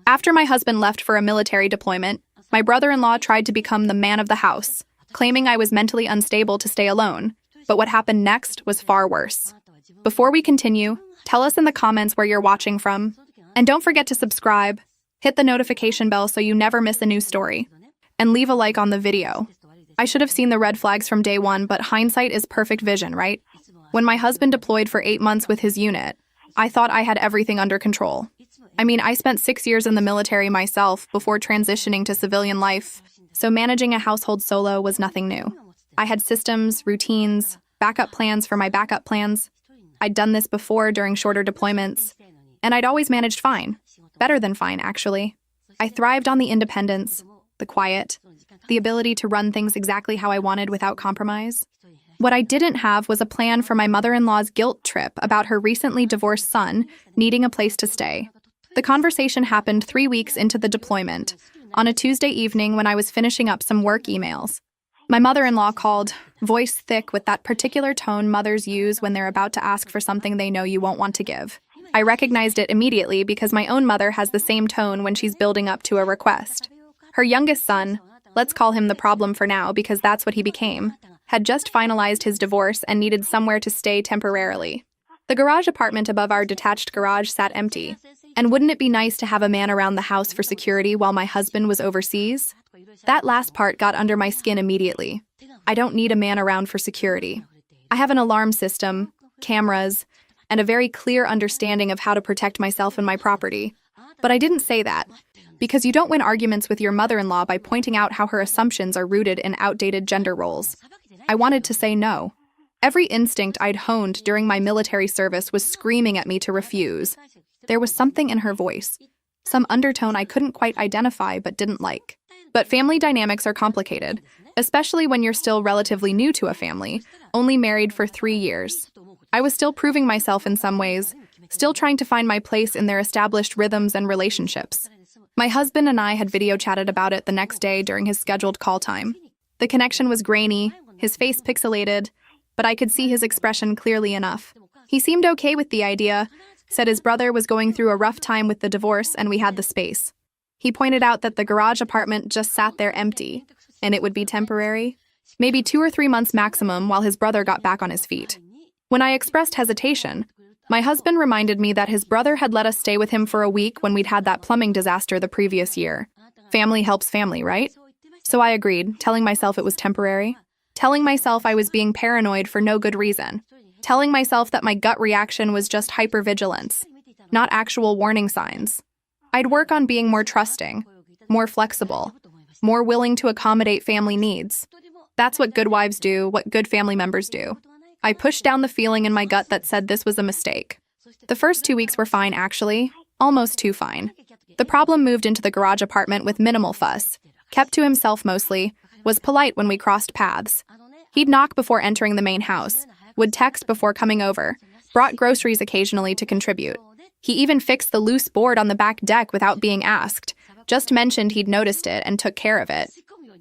After my husband left for a military deployment, my brother-in-law tried to become the man of the house, claiming I was mentally unstable to stay alone. But what happened next was far worse. Before we continue, tell us in the comments where you're watching from. And don't forget to subscribe, hit the notification bell so you never miss a new story, and leave a like on the video. I should have seen the red flags from day one, but hindsight is perfect vision, right? When my husband deployed for 8 months with his unit, I thought I had everything under control. I spent 6 years in the military myself before transitioning to civilian life, so managing a household solo was nothing new. I had systems, routines, backup plans for my backup plans. I'd done this before during shorter deployments, and I'd always managed fine. Better than fine, actually. I thrived on the independence, the quiet, the ability to run things exactly how I wanted without compromise. What I didn't have was a plan for my mother-in-law's guilt trip about her recently divorced son needing a place to stay. The conversation happened 3 weeks into the deployment, on a Tuesday evening when I was finishing up some work emails. My mother-in-law called, voice thick with that particular tone mothers use when they're about to ask for something they know you won't want to give. I recognized it immediately because my own mother has the same tone when she's building up to a request. Her youngest son, let's call him the problem for now because that's what he became, had just finalized his divorce and needed somewhere to stay temporarily. The garage apartment above our detached garage sat empty. And wouldn't it be nice to have a man around the house for security while my husband was overseas? That last part got under my skin immediately. I don't need a man around for security. I have an alarm system, cameras, and a very clear understanding of how to protect myself and my property. But I didn't say that, because you don't win arguments with your mother-in-law by pointing out how her assumptions are rooted in outdated gender roles. I wanted to say no. Every instinct I'd honed during my military service was screaming at me to refuse. There was something in her voice, some undertone I couldn't quite identify but didn't like. But family dynamics are complicated, especially when you're still relatively new to a family, only married for 3 years. I was still proving myself in some ways, still trying to find my place in their established rhythms and relationships. My husband and I had video chatted about it the next day during his scheduled call time. The connection was grainy, his face pixelated, but I could see his expression clearly enough. He seemed okay with the idea, said his brother was going through a rough time with the divorce and we had the space. He pointed out that the garage apartment just sat there empty, and it would be temporary, maybe 2 or 3 months maximum while his brother got back on his feet. When I expressed hesitation, my husband reminded me that his brother had let us stay with him for a week when we'd had that plumbing disaster the previous year. Family helps family, right? So I agreed, telling myself it was temporary, telling myself I was being paranoid for no good reason, telling myself that my gut reaction was just hypervigilance, not actual warning signs. I'd work on being more trusting, more flexible, more willing to accommodate family needs. That's what good wives do, what good family members do. I pushed down the feeling in my gut that said this was a mistake. The first 2 weeks were fine, actually, almost too fine. The problem moved into the garage apartment with minimal fuss, kept to himself mostly, was polite when we crossed paths. He'd knock before entering the main house, would text before coming over, brought groceries occasionally to contribute. He even fixed the loose board on the back deck without being asked, just mentioned he'd noticed it and took care of it.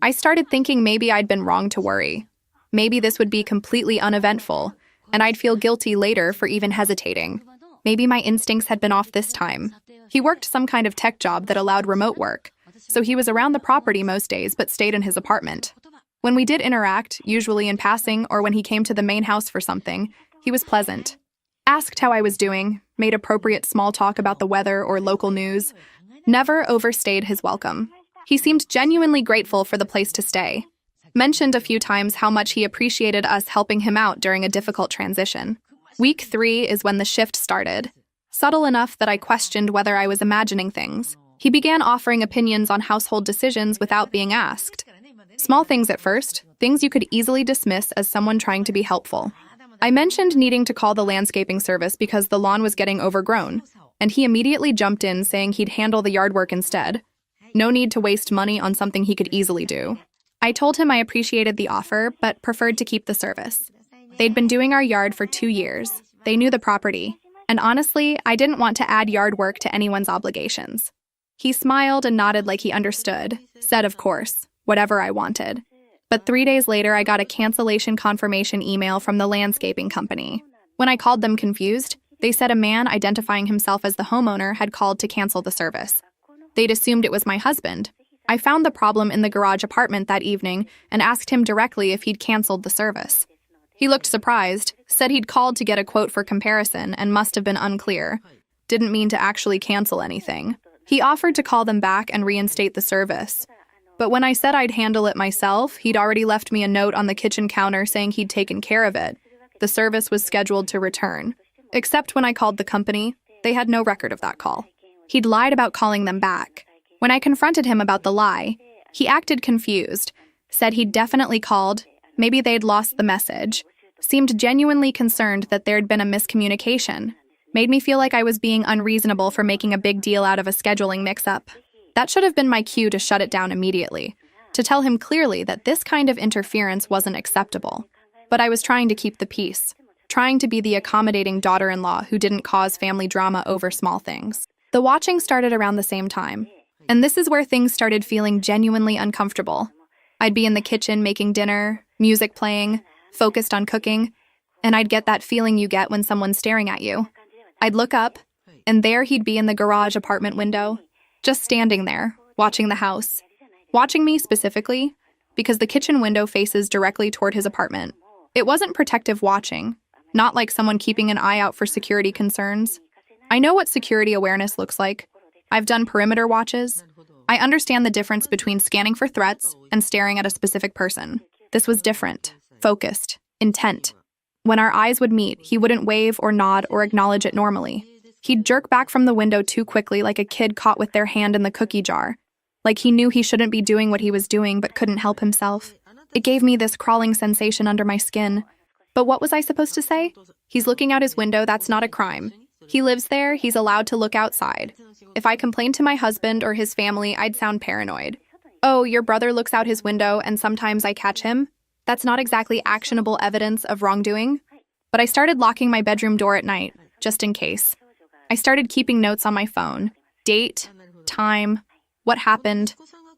I started thinking maybe I'd been wrong to worry. Maybe this would be completely uneventful, and I'd feel guilty later for even hesitating. Maybe my instincts had been off this time. He worked some kind of tech job that allowed remote work, so he was around the property most days but stayed in his apartment. When we did interact, usually in passing or when he came to the main house for something, he was pleasant. Asked how I was doing, made appropriate small talk about the weather or local news. Never overstayed his welcome. He seemed genuinely grateful for the place to stay. Mentioned a few times how much he appreciated us helping him out during a difficult transition. Week 3 is when the shift started. Subtle enough that I questioned whether I was imagining things. He began offering opinions on household decisions without being asked. Small things at first, things you could easily dismiss as someone trying to be helpful. I mentioned needing to call the landscaping service because the lawn was getting overgrown, and he immediately jumped in saying he'd handle the yard work instead. No need to waste money on something he could easily do. I told him I appreciated the offer, but preferred to keep the service. They'd been doing our yard for 2 years. They knew the property, and honestly, I didn't want to add yard work to anyone's obligations. He smiled and nodded like he understood, said of course, whatever I wanted. But 3 days later, I got a cancellation confirmation email from the landscaping company. When I called them confused, they said a man identifying himself as the homeowner had called to cancel the service. They'd assumed it was my husband. I found the problem in the garage apartment that evening and asked him directly if he'd canceled the service. He looked surprised, said he'd called to get a quote for comparison and must have been unclear. Didn't mean to actually cancel anything. He offered to call them back and reinstate the service. But when I said I'd handle it myself, he'd already left me a note on the kitchen counter saying he'd taken care of it. The service was scheduled to return. Except when I called the company, they had no record of that call. He'd lied about calling them back. When I confronted him about the lie, he acted confused, said he'd definitely called, maybe they'd lost the message, seemed genuinely concerned that there'd been a miscommunication, made me feel like I was being unreasonable for making a big deal out of a scheduling mix-up. That should have been my cue to shut it down immediately, to tell him clearly that this kind of interference wasn't acceptable. But I was trying to keep the peace, trying to be the accommodating daughter-in-law who didn't cause family drama over small things. The watching started around the same time. And this is where things started feeling genuinely uncomfortable. I'd be in the kitchen making dinner, music playing, focused on cooking, and I'd get that feeling you get when someone's staring at you. I'd look up, and there he'd be in the garage apartment window, just standing there, watching the house. Watching me specifically, because the kitchen window faces directly toward his apartment. It wasn't protective watching, not like someone keeping an eye out for security concerns. I know what security awareness looks like. I've done perimeter watches. I understand the difference between scanning for threats and staring at a specific person. This was different, focused, intent. When our eyes would meet, he wouldn't wave or nod or acknowledge it normally. He'd jerk back from the window too quickly like a kid caught with their hand in the cookie jar, like he knew he shouldn't be doing what he was doing but couldn't help himself. It gave me this crawling sensation under my skin. But what was I supposed to say? He's looking out his window, that's not a crime. He lives there, he's allowed to look outside. If I complained to my husband or his family, I'd sound paranoid. Oh, your brother looks out his window and sometimes I catch him? That's not exactly actionable evidence of wrongdoing. But I started locking my bedroom door at night, just in case. I started keeping notes on my phone. Date, time, what happened,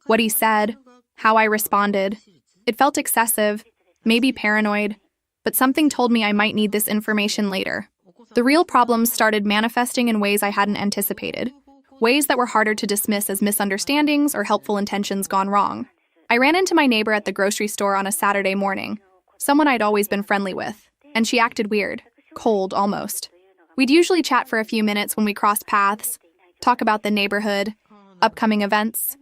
what he said, how I responded. It felt excessive, maybe paranoid, but something told me I might need this information later. The real problems started manifesting in ways I hadn't anticipated, ways that were harder to dismiss as misunderstandings or helpful intentions gone wrong. I ran into my neighbor at the grocery store on a Saturday morning, someone I'd always been friendly with, and she acted weird, cold almost. We'd usually chat for a few minutes when we crossed paths, talk about the neighborhood, upcoming events,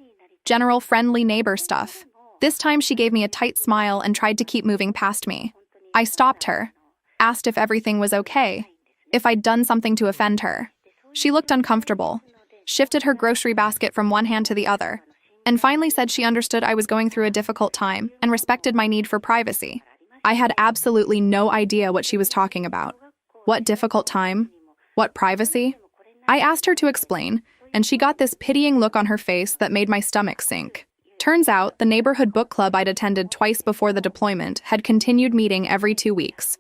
general friendly neighbor stuff. This time she gave me a tight smile and tried to keep moving past me. I stopped her, asked if everything was okay, if I'd done something to offend her. She looked uncomfortable, shifted her grocery basket from one hand to the other, and finally said she understood I was going through a difficult time and respected my need for privacy. I had absolutely no idea what she was talking about. What difficult time? What privacy? I asked her to explain, and she got this pitying look on her face that made my stomach sink. Turns out, the neighborhood book club I'd attended twice before the deployment had continued meeting every 2 weeks.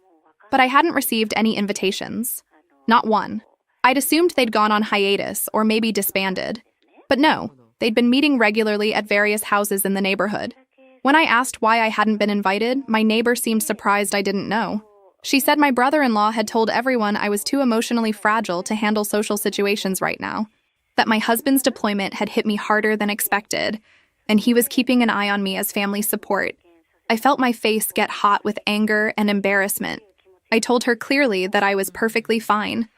But I hadn't received any invitations. Not one. I'd assumed they'd gone on hiatus or maybe disbanded. But no, they'd been meeting regularly at various houses in the neighborhood. When I asked why I hadn't been invited, my neighbor seemed surprised I didn't know. She said my brother-in-law had told everyone I was too emotionally fragile to handle social situations right now, that my husband's deployment had hit me harder than expected, and he was keeping an eye on me as family support. I felt my face get hot with anger and embarrassment. I told her clearly that I was perfectly fine,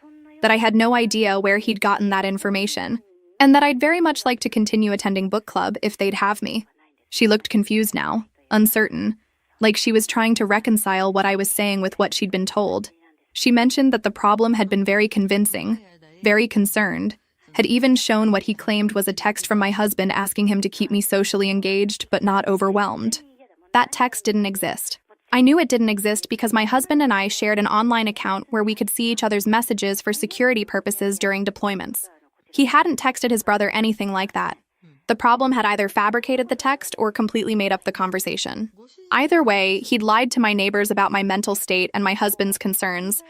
that I had no idea where he'd gotten that information, and that I'd very much like to continue attending book club if they'd have me. She looked confused now, uncertain, like she was trying to reconcile what I was saying with what she'd been told. She mentioned that the problem had been very convincing, very concerned, had even shown what he claimed was a text from my husband asking him to keep me socially engaged but not overwhelmed. That text didn't exist. I knew it didn't exist because my husband and I shared an online account where we could see each other's messages for security purposes during deployments. He hadn't texted his brother anything like that. The problem had either fabricated the text or completely made up the conversation. Either way, he'd lied to my neighbors about my mental state and my husband's concerns,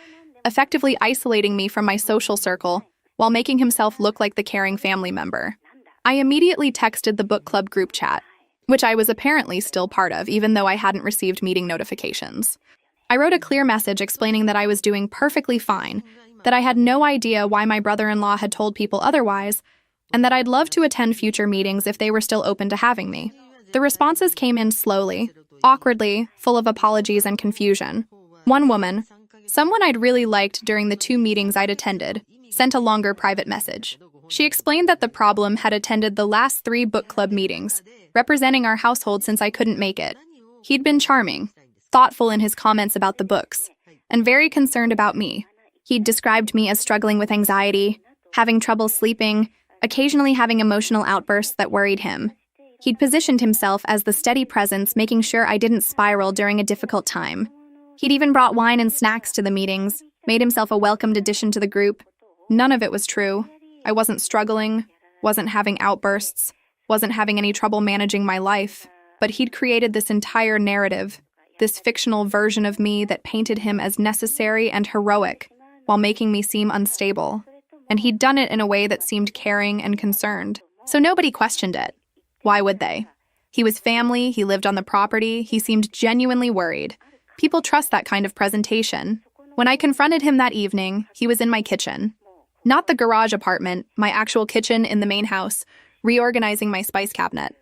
effectively isolating me from my social circle while making himself look like the caring family member. I immediately texted the book club group chat, which I was apparently still part of, even though I hadn't received meeting notifications. I wrote a clear message explaining that I was doing perfectly fine, that I had no idea why my brother-in-law had told people otherwise, and that I'd love to attend future meetings if they were still open to having me. The responses came in slowly, awkwardly, full of apologies and confusion. One woman, someone I'd really liked during the 2 meetings I'd attended, sent a longer private message. She explained that the problem had attended the last 3 book club meetings, representing our household since I couldn't make it. He'd been charming, thoughtful in his comments about the books, and very concerned about me. He'd described me as struggling with anxiety, having trouble sleeping, occasionally having emotional outbursts that worried him. He'd positioned himself as the steady presence, making sure I didn't spiral during a difficult time. He'd even brought wine and snacks to the meetings, made himself a welcomed addition to the group. None of it was true. I wasn't struggling, wasn't having outbursts, wasn't having any trouble managing my life. But he'd created this entire narrative, this fictional version of me that painted him as necessary and heroic, while making me seem unstable. And he'd done it in a way that seemed caring and concerned. So nobody questioned it. Why would they? He was family, he lived on the property, he seemed genuinely worried. People trust that kind of presentation. When I confronted him that evening, he was in my kitchen. Not the garage apartment, my actual kitchen in the main house, reorganizing my spice cabinet.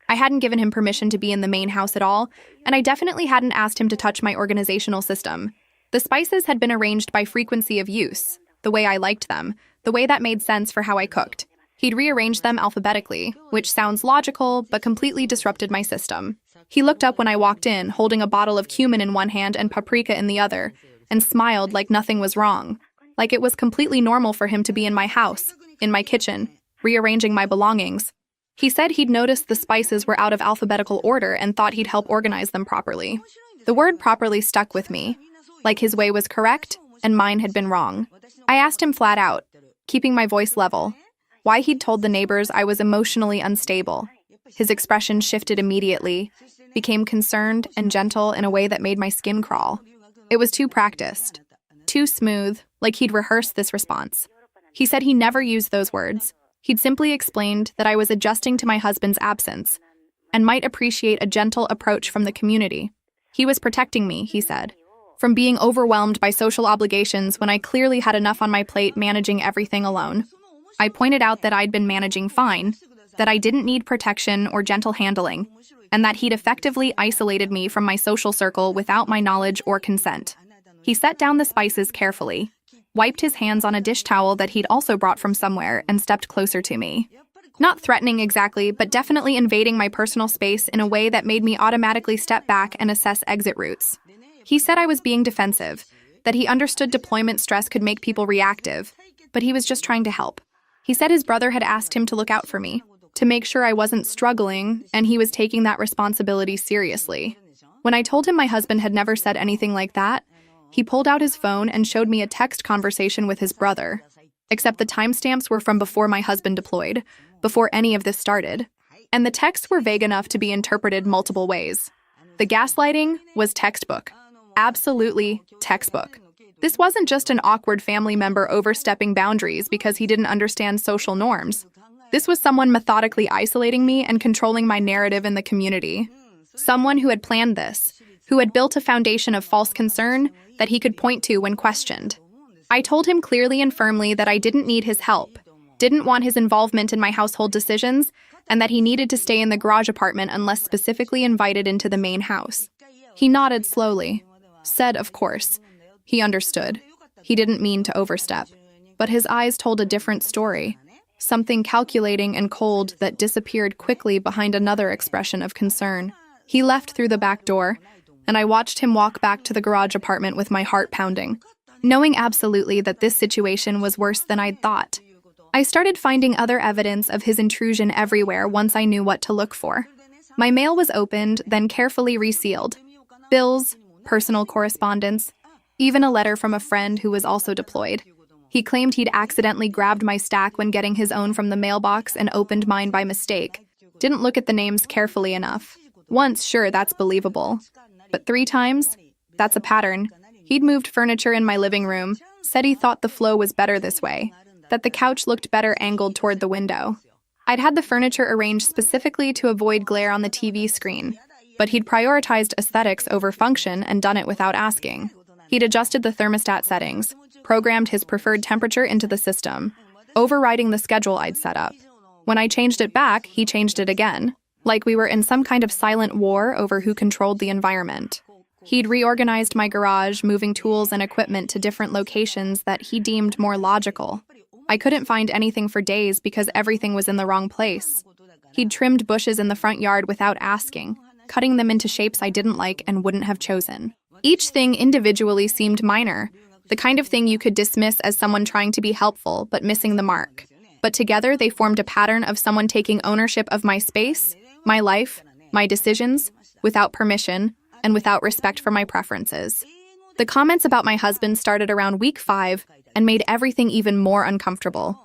I hadn't given him permission to be in the main house at all, and I definitely hadn't asked him to touch my organizational system. The spices had been arranged by frequency of use, the way I liked them, the way that made sense for how I cooked. He'd rearranged them alphabetically, which sounds logical, but completely disrupted my system. He looked up when I walked in, holding a bottle of cumin in one hand and paprika in the other, and smiled like nothing was wrong, like it was completely normal for him to be in my house, in my kitchen, rearranging my belongings. He said he'd noticed the spices were out of alphabetical order and thought he'd help organize them properly. The word properly stuck with me, like his way was correct and mine had been wrong. I asked him flat out, keeping my voice level, why he'd told the neighbors I was emotionally unstable. His expression shifted immediately, became concerned and gentle in a way that made my skin crawl. It was too practiced, too smooth, like he'd rehearsed this response. He said he never used those words. He'd simply explained that I was adjusting to my husband's absence and might appreciate a gentle approach from the community. He was protecting me, he said, from being overwhelmed by social obligations when I clearly had enough on my plate managing everything alone. I pointed out that I'd been managing fine, that I didn't need protection or gentle handling, and that he'd effectively isolated me from my social circle without my knowledge or consent. He set down the spices carefully, wiped his hands on a dish towel that he'd also brought from somewhere, and stepped closer to me. Not threatening exactly, but definitely invading my personal space in a way that made me automatically step back and assess exit routes. He said I was being defensive, that he understood deployment stress could make people reactive, but he was just trying to help. He said his brother had asked him to look out for me, to make sure I wasn't struggling, and he was taking that responsibility seriously. When I told him my husband had never said anything like that, he pulled out his phone and showed me a text conversation with his brother. Except the timestamps were from before my husband deployed, before any of this started. And the texts were vague enough to be interpreted multiple ways. The gaslighting was textbook. Absolutely textbook. This wasn't just an awkward family member overstepping boundaries because he didn't understand social norms. This was someone methodically isolating me and controlling my narrative in the community. Someone who had planned this, who had built a foundation of false concern that he could point to when questioned. I told him clearly and firmly that I didn't need his help, didn't want his involvement in my household decisions, and that he needed to stay in the garage apartment unless specifically invited into the main house. He nodded slowly, said, of course. He understood. He didn't mean to overstep. But his eyes told a different story, something calculating and cold that disappeared quickly behind another expression of concern. He left through the back door, and I watched him walk back to the garage apartment with my heart pounding, knowing absolutely that this situation was worse than I'd thought. I started finding other evidence of his intrusion everywhere once I knew what to look for. My mail was opened, then carefully resealed. Bills, personal correspondence, even a letter from a friend who was also deployed. He claimed he'd accidentally grabbed my stack when getting his own from the mailbox and opened mine by mistake. Didn't look at the names carefully enough. Once, sure, that's believable. But 3 times? That's a pattern. He'd moved furniture in my living room, said he thought the flow was better this way, that the couch looked better angled toward the window. I'd had the furniture arranged specifically to avoid glare on the TV screen, but he'd prioritized aesthetics over function and done it without asking. He'd adjusted the thermostat settings, programmed his preferred temperature into the system, overriding the schedule I'd set up. When I changed it back, he changed it again, like we were in some kind of silent war over who controlled the environment. He'd reorganized my garage, moving tools and equipment to different locations that he deemed more logical. I couldn't find anything for days because everything was in the wrong place. He'd trimmed bushes in the front yard without asking, cutting them into shapes I didn't like and wouldn't have chosen. Each thing individually seemed minor, the kind of thing you could dismiss as someone trying to be helpful but missing the mark. But together they formed a pattern of someone taking ownership of my space, my life, my decisions, without permission, and without respect for my preferences. The comments about my husband started around week 5 and made everything even more uncomfortable.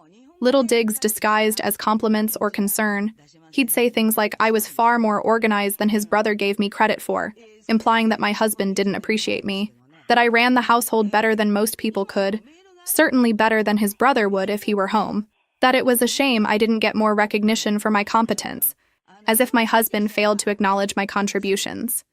Little digs disguised as compliments or concern. He'd say things like I was far more organized than his brother gave me credit for, implying that my husband didn't appreciate me, that I ran the household better than most people could, certainly better than his brother would if he were home, that it was a shame I didn't get more recognition for my competence, as if my husband failed to acknowledge my contributions.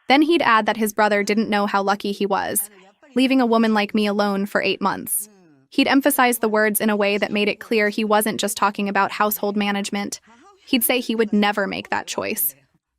Then he'd add that his brother didn't know how lucky he was, leaving a woman like me alone for 8 months. He'd emphasize the words in a way that made it clear he wasn't just talking about household management. He'd say he would never make that choice,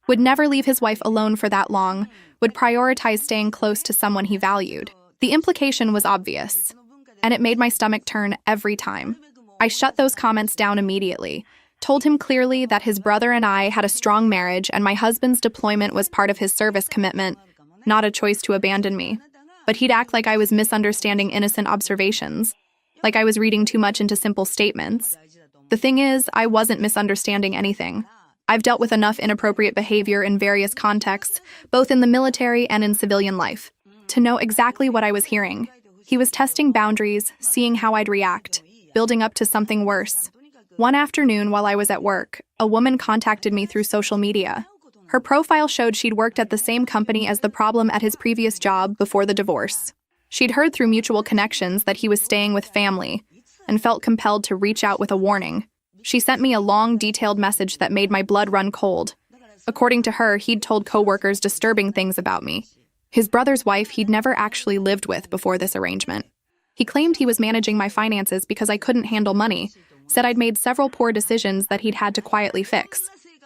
would never leave his wife alone for that long, would prioritize staying close to someone he valued. The implication was obvious, and it made my stomach turn every time. I shut those comments down immediately, told him clearly that his brother and I had a strong marriage and my husband's deployment was part of his service commitment, not a choice to abandon me. But he'd act like I was misunderstanding innocent observations, like I was reading too much into simple statements. The thing is, I wasn't misunderstanding anything. I've dealt with enough inappropriate behavior in various contexts, both in the military and in civilian life, to know exactly what I was hearing. He was testing boundaries, seeing how I'd react, building up to something worse. One afternoon while I was at work, a woman contacted me through social media. Her profile showed she'd worked at the same company as the problem at his previous job before the divorce. She'd heard through mutual connections that he was staying with family and felt compelled to reach out with a warning. She sent me a long, detailed message that made my blood run cold. According to her, he'd told coworkers disturbing things about me. His brother's wife he'd never actually lived with before this arrangement. He claimed he was managing my finances because I couldn't handle money, said I'd made several poor decisions that he'd had to quietly fix.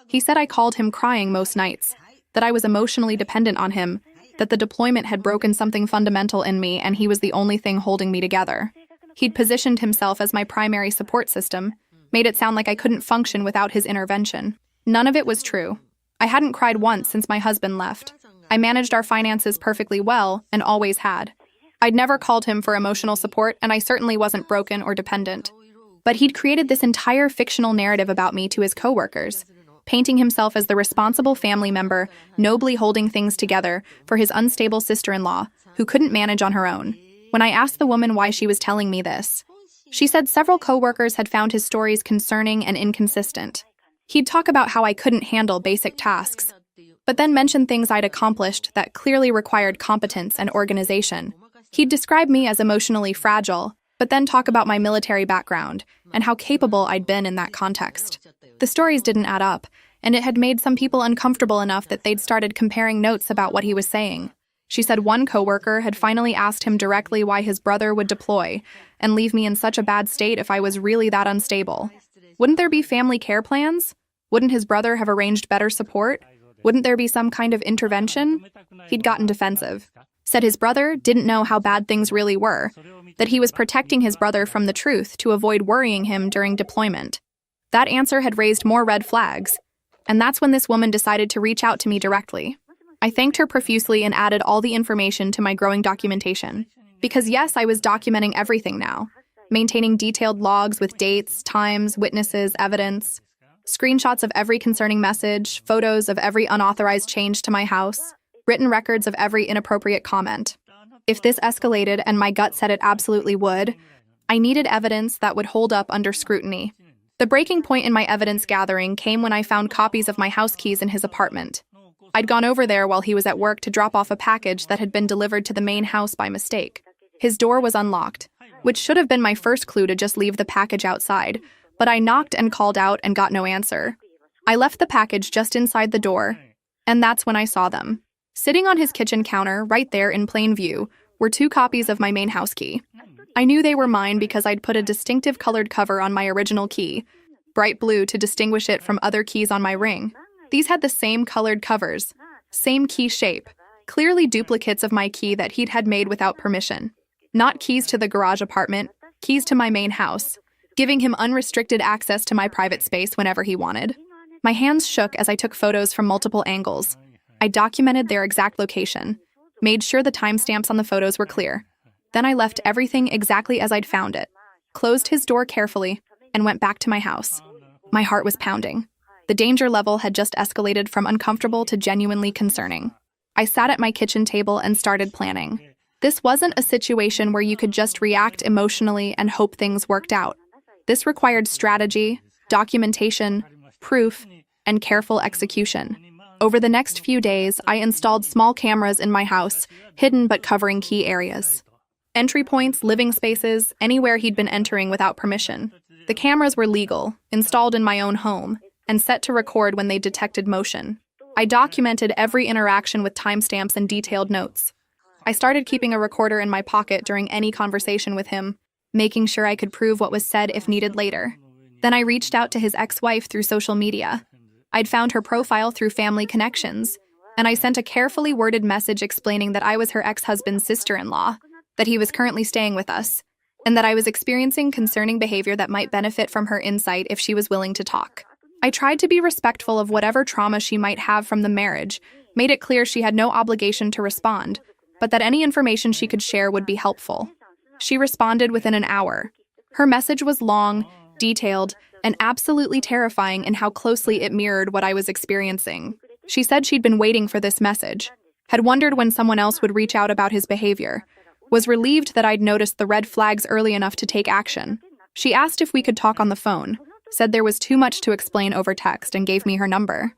He said I called him crying most nights, that I was emotionally dependent on him, that the deployment had broken something fundamental in me and he was the only thing holding me together. He'd positioned himself as my primary support system, made it sound like I couldn't function without his intervention. None of it was true. I hadn't cried once since my husband left. I managed our finances perfectly well and always had. I'd never called him for emotional support, and I certainly wasn't broken or dependent. But he'd created this entire fictional narrative about me to his coworkers, painting himself as the responsible family member, nobly holding things together for his unstable sister-in-law, who couldn't manage on her own. When I asked the woman why she was telling me this, she said several coworkers had found his stories concerning and inconsistent. He'd talk about how I couldn't handle basic tasks, but then mention things I'd accomplished that clearly required competence and organization. He'd describe me as emotionally fragile, but then talk about my military background and how capable I'd been in that context. The stories didn't add up, and it had made some people uncomfortable enough that they'd started comparing notes about what he was saying. She said one coworker had finally asked him directly why his brother would deploy and leave me in such a bad state if I was really that unstable. Wouldn't there be family care plans? Wouldn't his brother have arranged better support? Wouldn't there be some kind of intervention? He'd gotten defensive. Said his brother didn't know how bad things really were, that he was protecting his brother from the truth to avoid worrying him during deployment. That answer had raised more red flags, and that's when this woman decided to reach out to me directly. I thanked her profusely and added all the information to my growing documentation. Because yes, I was documenting everything now, maintaining detailed logs with dates, times, witnesses, evidence, screenshots of every concerning message, photos of every unauthorized change to my house, written records of every inappropriate comment. If this escalated and my gut said it absolutely would, I needed evidence that would hold up under scrutiny. The breaking point in my evidence gathering came when I found copies of my house keys in his apartment. I'd gone over there while he was at work to drop off a package that had been delivered to the main house by mistake. His door was unlocked, which should have been my first clue to just leave the package outside, but I knocked and called out and got no answer. I left the package just inside the door, and that's when I saw them. Sitting on his kitchen counter, right there in plain view, were 2 copies of my main house key. I knew they were mine because I'd put a distinctive colored cover on my original key, bright blue to distinguish it from other keys on my ring. These had the same colored covers, same key shape, clearly duplicates of my key that he'd had made without permission. Not keys to the garage apartment, keys to my main house, giving him unrestricted access to my private space whenever he wanted. My hands shook as I took photos from multiple angles. I documented their exact location, made sure the timestamps on the photos were clear. Then I left everything exactly as I'd found it, closed his door carefully, and went back to my house. My heart was pounding. The danger level had just escalated from uncomfortable to genuinely concerning. I sat at my kitchen table and started planning. This wasn't a situation where you could just react emotionally and hope things worked out. This required strategy, documentation, proof, and careful execution. Over the next few days, I installed small cameras in my house, hidden but covering key areas. Entry points, living spaces, anywhere he'd been entering without permission. The cameras were legal, installed in my own home, and set to record when they detected motion. I documented every interaction with timestamps and detailed notes. I started keeping a recorder in my pocket during any conversation with him, making sure I could prove what was said if needed later. Then I reached out to his ex-wife through social media. I'd found her profile through family connections, and I sent a carefully worded message explaining that I was her ex-husband's sister-in-law, that he was currently staying with us, and that I was experiencing concerning behavior that might benefit from her insight if she was willing to talk. I tried to be respectful of whatever trauma she might have from the marriage, made it clear she had no obligation to respond, but that any information she could share would be helpful. She responded within an hour. Her message was long, detailed, and absolutely terrifying in how closely it mirrored what I was experiencing. She said she'd been waiting for this message, had wondered when someone else would reach out about his behavior, was relieved that I'd noticed the red flags early enough to take action. She asked if we could talk on the phone, said there was too much to explain over text, and gave me her number.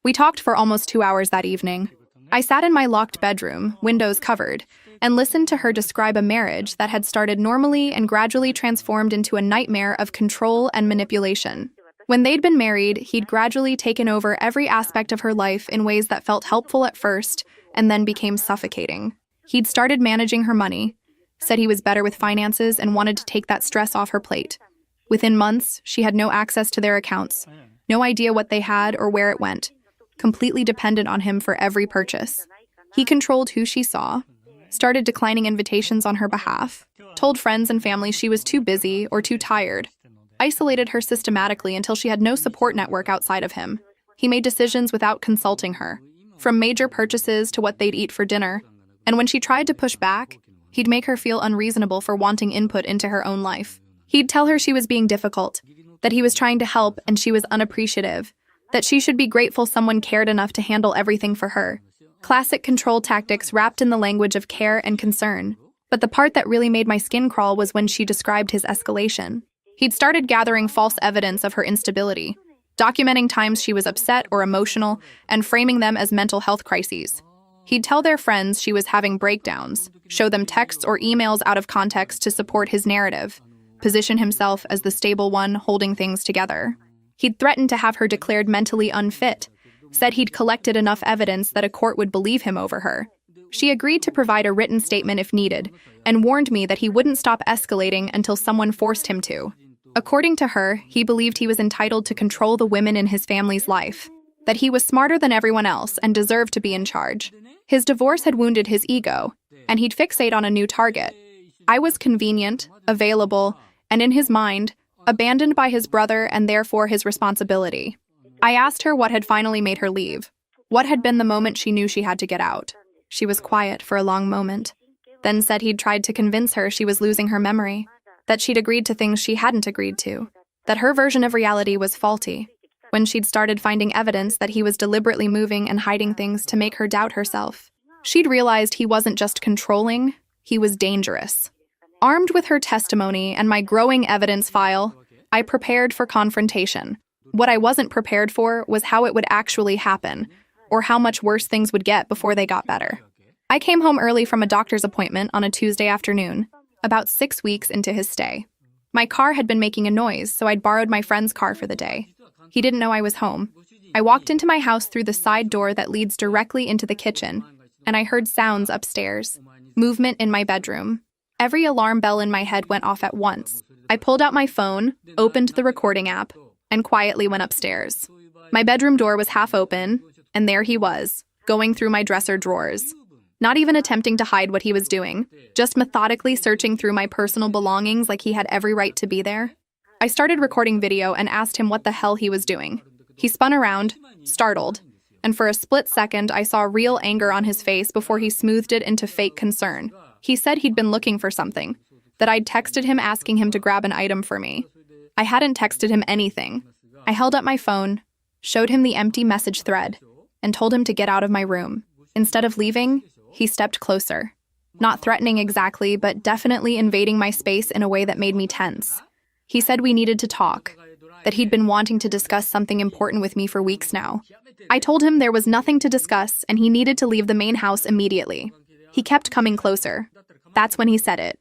We talked for almost 2 hours that evening. I sat in my locked bedroom, windows covered, and listened to her describe a marriage that had started normally and gradually transformed into a nightmare of control and manipulation. When they'd been married, he'd gradually taken over every aspect of her life in ways that felt helpful at first and then became suffocating. He'd started managing her money, said he was better with finances and wanted to take that stress off her plate. Within months, she had no access to their accounts, no idea what they had or where it went, completely dependent on him for every purchase. He controlled who she saw, started declining invitations on her behalf, told friends and family she was too busy or too tired, isolated her systematically until she had no support network outside of him. He made decisions without consulting her, from major purchases to what they'd eat for dinner, and when she tried to push back, he'd make her feel unreasonable for wanting input into her own life. He'd tell her she was being difficult, that he was trying to help and she was unappreciative, that she should be grateful someone cared enough to handle everything for her. Classic control tactics wrapped in the language of care and concern. But the part that really made my skin crawl was when she described his escalation. He'd started gathering false evidence of her instability, documenting times she was upset or emotional, and framing them as mental health crises. He'd tell their friends she was having breakdowns, show them texts or emails out of context to support his narrative, position himself as the stable one holding things together. He'd threatened to have her declared mentally unfit, said he'd collected enough evidence that a court would believe him over her. She agreed to provide a written statement if needed, and warned me that he wouldn't stop escalating until someone forced him to. According to her, he believed he was entitled to control the women in his family's life, that he was smarter than everyone else and deserved to be in charge. His divorce had wounded his ego, and he'd fixate on a new target. I was convenient, available, and in his mind, abandoned by his brother and therefore his responsibility. I asked her what had finally made her leave. What had been the moment she knew she had to get out? She was quiet for a long moment, then said he'd tried to convince her she was losing her memory, that she'd agreed to things she hadn't agreed to, that her version of reality was faulty, when she'd started finding evidence that he was deliberately moving and hiding things to make her doubt herself. She'd realized he wasn't just controlling, he was dangerous. Armed with her testimony and my growing evidence file, I prepared for confrontation. What I wasn't prepared for was how it would actually happen, or how much worse things would get before they got better. I came home early from a doctor's appointment on a Tuesday afternoon, about 6 weeks into his stay. My car had been making a noise, so I'd borrowed my friend's car for the day. He didn't know I was home. I walked into my house through the side door that leads directly into the kitchen, and I heard sounds upstairs, movement in my bedroom. Every alarm bell in my head went off at once. I pulled out my phone, opened the recording app, and quietly went upstairs. My bedroom door was half open, and there he was, going through my dresser drawers. Not even attempting to hide what he was doing, just methodically searching through my personal belongings like he had every right to be there. I started recording video and asked him what the hell he was doing. He spun around, startled, and for a split second I saw real anger on his face before he smoothed it into fake concern. He said he'd been looking for something, that I'd texted him asking him to grab an item for me. I hadn't texted him anything. I held up my phone, showed him the empty message thread, and told him to get out of my room. Instead of leaving, he stepped closer. Not threatening exactly, but definitely invading my space in a way that made me tense. He said we needed to talk, that he'd been wanting to discuss something important with me for weeks now. I told him there was nothing to discuss and he needed to leave the main house immediately. He kept coming closer. That's when he said it.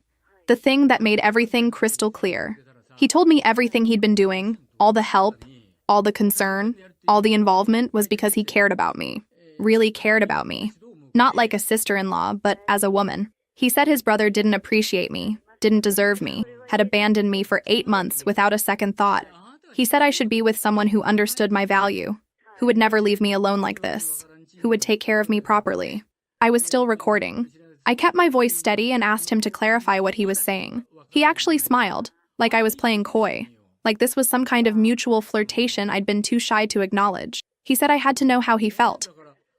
The thing that made everything crystal clear. He told me everything he'd been doing, all the help, all the concern, all the involvement was because he cared about me. Really cared about me. Not like a sister-in-law, but as a woman. He said his brother didn't appreciate me, didn't deserve me, had abandoned me for 8 months without a second thought. He said I should be with someone who understood my value, who would never leave me alone like this, who would take care of me properly. I was still recording. I kept my voice steady and asked him to clarify what he was saying. He actually smiled, like I was playing coy, like this was some kind of mutual flirtation I'd been too shy to acknowledge. He said I had to know how he felt,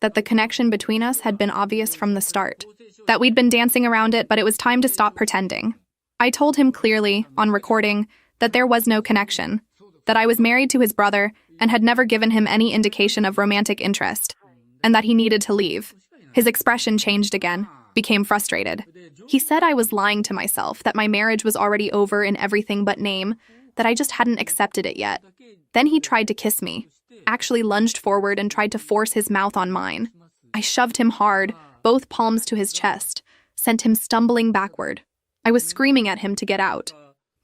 that the connection between us had been obvious from the start, that we'd been dancing around it, but it was time to stop pretending. I told him clearly, on recording, that there was no connection, that I was married to his brother and had never given him any indication of romantic interest, and that he needed to leave. His expression changed again, became frustrated. He said I was lying to myself, that my marriage was already over in everything but name, that I just hadn't accepted it yet. Then he tried to kiss me, actually lunged forward and tried to force his mouth on mine. I shoved him hard, both palms to his chest, sent him stumbling backward. I was screaming at him to get out.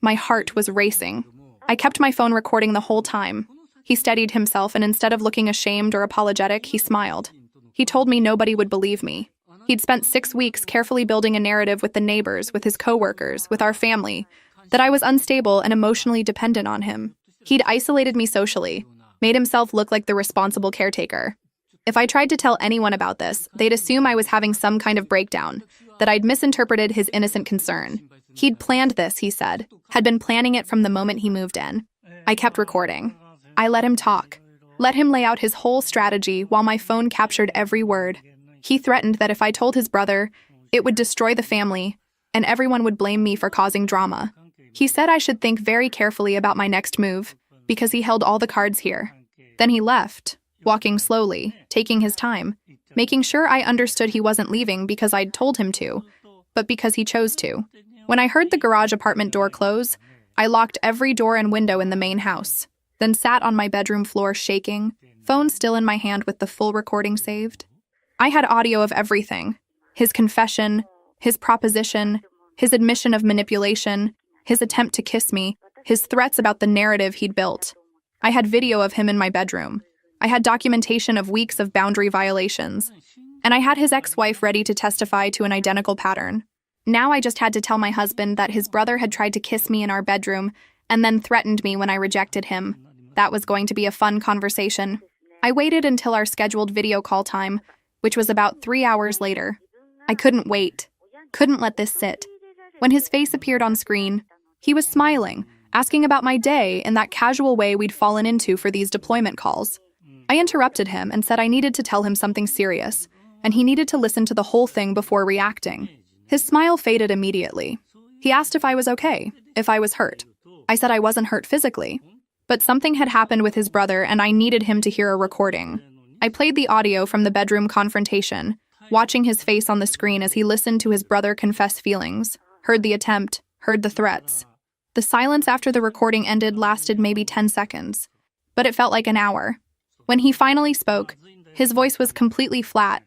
My heart was racing. I kept my phone recording the whole time. He steadied himself, and instead of looking ashamed or apologetic, he smiled. He told me nobody would believe me. He'd spent 6 weeks carefully building a narrative with the neighbors, with his coworkers, with our family, that I was unstable and emotionally dependent on him. He'd isolated me socially, made himself look like the responsible caretaker. If I tried to tell anyone about this, they'd assume I was having some kind of breakdown, that I'd misinterpreted his innocent concern. He'd planned this, he said, had been planning it from the moment he moved in. I kept recording. I let him talk, let him lay out his whole strategy while my phone captured every word. He threatened that if I told his brother, it would destroy the family, and everyone would blame me for causing drama. He said I should think very carefully about my next move, because he held all the cards here. Then he left, walking slowly, taking his time, making sure I understood he wasn't leaving because I'd told him to, but because he chose to. When I heard the garage apartment door close, I locked every door and window in the main house, then sat on my bedroom floor shaking, phone still in my hand with the full recording saved. I had audio of everything: his confession, his proposition, his admission of manipulation, his attempt to kiss me, his threats about the narrative he'd built. I had video of him in my bedroom. I had documentation of weeks of boundary violations. And I had his ex-wife ready to testify to an identical pattern. Now I just had to tell my husband that his brother had tried to kiss me in our bedroom and then threatened me when I rejected him. That was going to be a fun conversation. I waited until our scheduled video call time, which was about 3 hours later. I couldn't wait. Couldn't let this sit. When his face appeared on screen, he was smiling, asking about my day in that casual way we'd fallen into for these deployment calls. I interrupted him and said I needed to tell him something serious, and he needed to listen to the whole thing before reacting. His smile faded immediately. He asked if I was okay, if I was hurt. I said I wasn't hurt physically, but something had happened with his brother and I needed him to hear a recording. I played the audio from the bedroom confrontation, watching his face on the screen as he listened to his brother confess feelings, heard the attempt, heard the threats. The silence after the recording ended lasted maybe 10 seconds, but it felt like an hour. When he finally spoke, his voice was completely flat,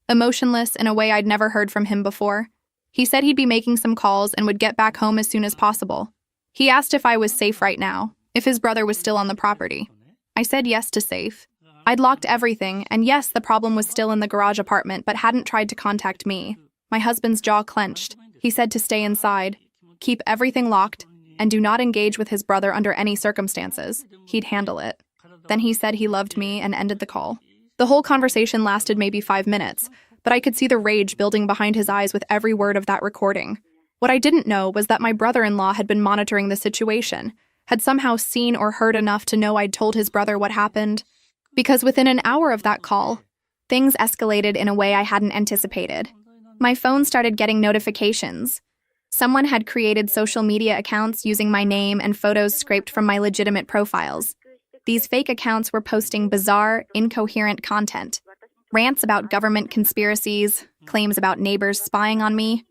emotionless in a way I'd never heard from him before. He said he'd be making some calls and would get back home as soon as possible. He asked if I was safe right now, if his brother was still on the property. I said yes to safe. I'd locked everything, and yes, the problem was still in the garage apartment, but hadn't tried to contact me. My husband's jaw clenched. He said to stay inside, keep everything locked, and do not engage with his brother under any circumstances. He'd handle it. Then he said he loved me and ended the call. The whole conversation lasted maybe 5 minutes, but I could see the rage building behind his eyes with every word of that recording. What I didn't know was that my brother-in-law had been monitoring the situation, had somehow seen or heard enough to know I'd told his brother what happened. Because within an hour of that call, things escalated in a way I hadn't anticipated. My phone started getting notifications. Someone had created social media accounts using my name and photos scraped from my legitimate profiles. These fake accounts were posting bizarre, incoherent content. Rants about government conspiracies, claims about neighbors spying on me,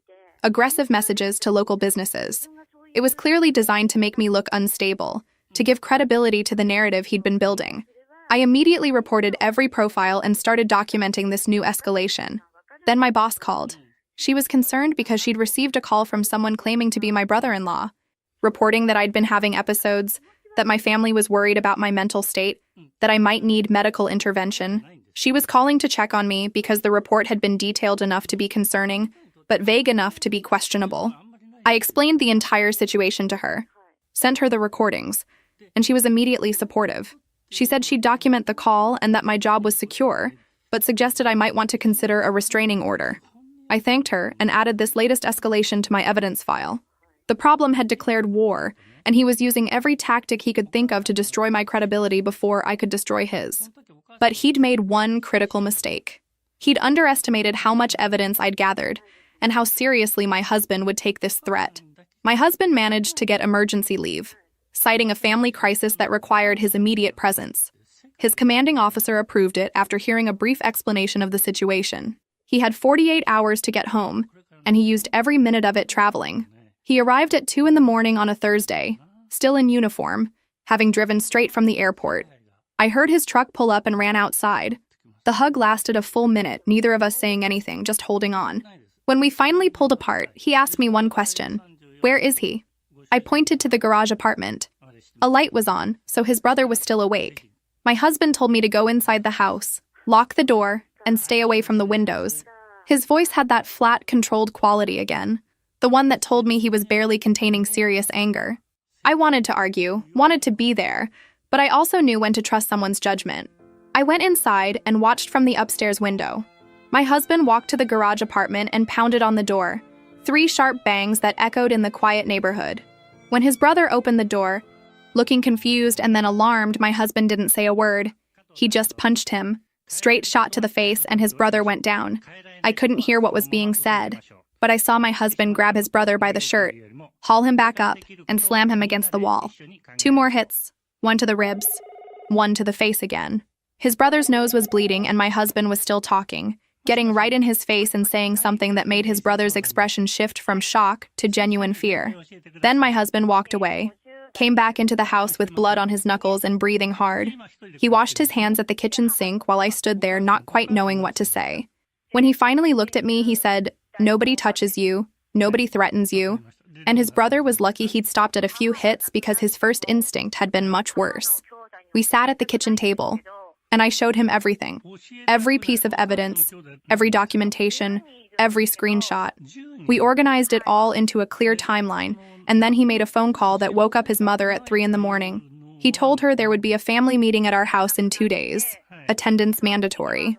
aggressive messages to local businesses. It was clearly designed to make me look unstable, to give credibility to the narrative he'd been building. I immediately reported every profile and started documenting this new escalation. Then my boss called. She was concerned because she'd received a call from someone claiming to be my brother-in-law, reporting that I'd been having episodes, that my family was worried about my mental state, that I might need medical intervention. She was calling to check on me because the report had been detailed enough to be concerning, but vague enough to be questionable. I explained the entire situation to her, sent her the recordings, and she was immediately supportive. She said she'd document the call and that my job was secure, but suggested I might want to consider a restraining order. I thanked her and added this latest escalation to my evidence file. The problem had declared war, and he was using every tactic he could think of to destroy my credibility before I could destroy his. But he'd made one critical mistake. He'd underestimated how much evidence I'd gathered, and how seriously my husband would take this threat. My husband managed to get emergency leave, citing a family crisis that required his immediate presence. His commanding officer approved it after hearing a brief explanation of the situation. He had 48 hours to get home, and he used every minute of it traveling. He arrived at 2 a.m. on a Thursday, still in uniform, having driven straight from the airport. I heard his truck pull up and ran outside. The hug lasted a full minute, neither of us saying anything, just holding on. When we finally pulled apart, he asked me one question. Where is he? I pointed to the garage apartment. A light was on, so his brother was still awake. My husband told me to go inside the house, lock the door, and stay away from the windows. His voice had that flat, controlled quality again, the one that told me he was barely containing serious anger. I wanted to argue, wanted to be there, but I also knew when to trust someone's judgment. I went inside and watched from the upstairs window. My husband walked to the garage apartment and pounded on the door, 3 sharp bangs that echoed in the quiet neighborhood. When his brother opened the door, looking confused and then alarmed, my husband didn't say a word. He just punched him, straight shot to the face, and his brother went down. I couldn't hear what was being said, but I saw my husband grab his brother by the shirt, haul him back up, and slam him against the wall. 2 more hits, 1 to the ribs, 1 to the face again. His brother's nose was bleeding and my husband was still talking, getting right in his face and saying something that made his brother's expression shift from shock to genuine fear. Then my husband walked away, came back into the house with blood on his knuckles and breathing hard. He washed his hands at the kitchen sink while I stood there not quite knowing what to say. When he finally looked at me, he said, "Nobody touches you, nobody threatens you," and his brother was lucky he'd stopped at a few hits because his first instinct had been much worse. We sat at the kitchen table, and I showed him everything, every piece of evidence, every documentation, every screenshot. We organized it all into a clear timeline, and then he made a phone call that woke up his mother at 3 a.m. He told her there would be a family meeting at our house in 2 days, attendance mandatory,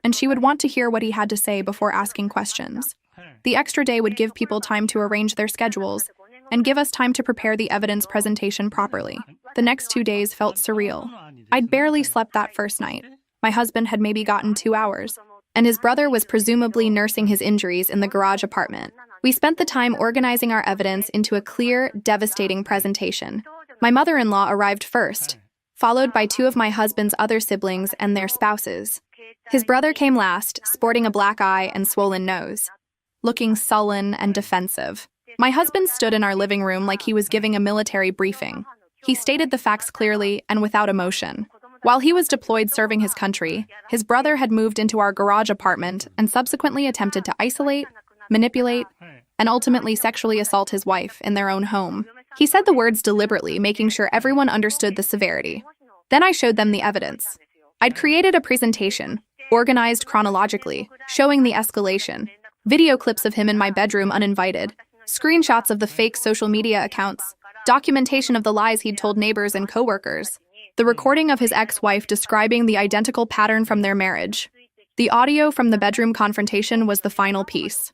and she would want to hear what he had to say before asking questions. The extra day would give people time to arrange their schedules and give us time to prepare the evidence presentation properly. The next 2 days felt surreal. I'd barely slept that first night. My husband had maybe gotten 2 hours, and his brother was presumably nursing his injuries in the garage apartment. We spent the time organizing our evidence into a clear, devastating presentation. My mother-in-law arrived first, followed by 2 of my husband's other siblings and their spouses. His brother came last, sporting a black eye and swollen nose, looking sullen and defensive. My husband stood in our living room like he was giving a military briefing. He stated the facts clearly and without emotion. While he was deployed serving his country, his brother had moved into our garage apartment and subsequently attempted to isolate, manipulate, and ultimately sexually assault his wife in their own home. He said the words deliberately, making sure everyone understood the severity. Then I showed them the evidence. I'd created a presentation, organized chronologically, showing the escalation, video clips of him in my bedroom uninvited, screenshots of the fake social media accounts, documentation of the lies he'd told neighbors and coworkers, the recording of his ex-wife describing the identical pattern from their marriage. The audio from the bedroom confrontation was the final piece.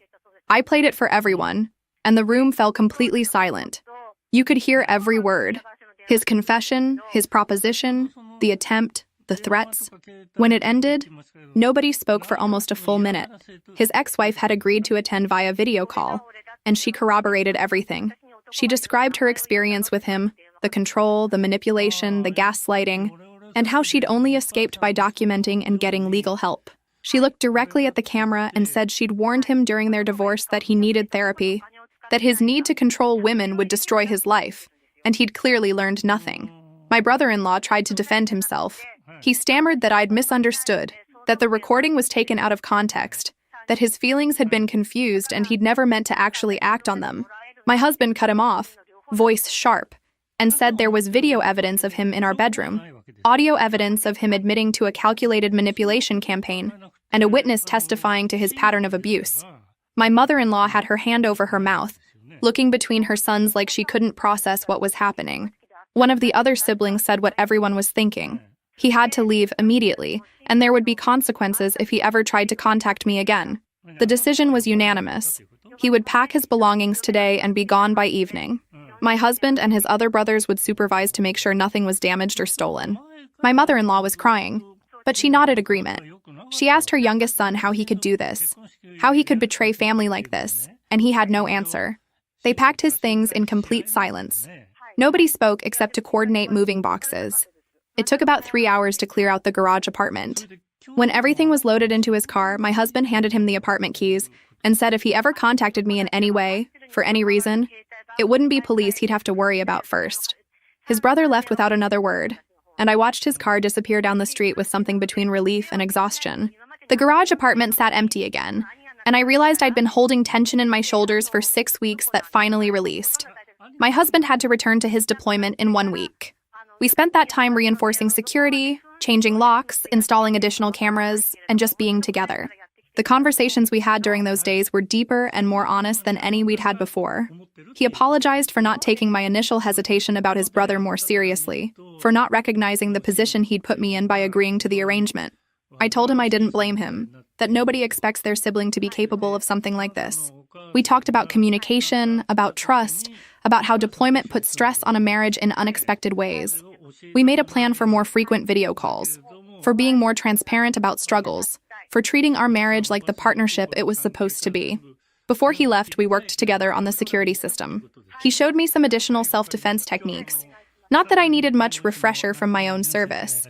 I played it for everyone, and the room fell completely silent. You could hear every word. His confession, his proposition, the attempt, the threats. When it ended, nobody spoke for almost a full minute. His ex-wife had agreed to attend via video call, and she corroborated everything. She described her experience with him, the control, the manipulation, the gaslighting, and how she'd only escaped by documenting and getting legal help. She looked directly at the camera and said she'd warned him during their divorce that he needed therapy, that his need to control women would destroy his life, and he'd clearly learned nothing. My brother-in-law tried to defend himself. He stammered that I'd misunderstood, that the recording was taken out of context, that his feelings had been confused and he'd never meant to actually act on them. My husband cut him off, voice sharp, and said there was video evidence of him in our bedroom, audio evidence of him admitting to a calculated manipulation campaign, and a witness testifying to his pattern of abuse. My mother-in-law had her hand over her mouth, looking between her sons like she couldn't process what was happening. One of the other siblings said what everyone was thinking. He had to leave immediately, and there would be consequences if he ever tried to contact me again. The decision was unanimous. He would pack his belongings today and be gone by evening. My husband and his other brothers would supervise to make sure nothing was damaged or stolen. My mother-in-law was crying, but she nodded agreement. She asked her youngest son how he could do this, how he could betray family like this, and he had no answer. They packed his things in complete silence. Nobody spoke except to coordinate moving boxes. It took about 3 hours to clear out the garage apartment. When everything was loaded into his car, my husband handed him the apartment keys and said if he ever contacted me in any way, for any reason, it wouldn't be police he'd have to worry about first. His brother left without another word, and I watched his car disappear down the street with something between relief and exhaustion. The garage apartment sat empty again, and I realized I'd been holding tension in my shoulders for 6 weeks that finally released. My husband had to return to his deployment in 1 week. We spent that time reinforcing security, changing locks, installing additional cameras, and just being together. The conversations we had during those days were deeper and more honest than any we'd had before. He apologized for not taking my initial hesitation about his brother more seriously, for not recognizing the position he'd put me in by agreeing to the arrangement. I told him I didn't blame him, that nobody expects their sibling to be capable of something like this. We talked about communication, about trust, about how deployment puts stress on a marriage in unexpected ways. We made a plan for more frequent video calls, for being more transparent about struggles, for treating our marriage like the partnership it was supposed to be. Before he left, we worked together on the security system. He showed me some additional self-defense techniques. Not that I needed much refresher from my own service,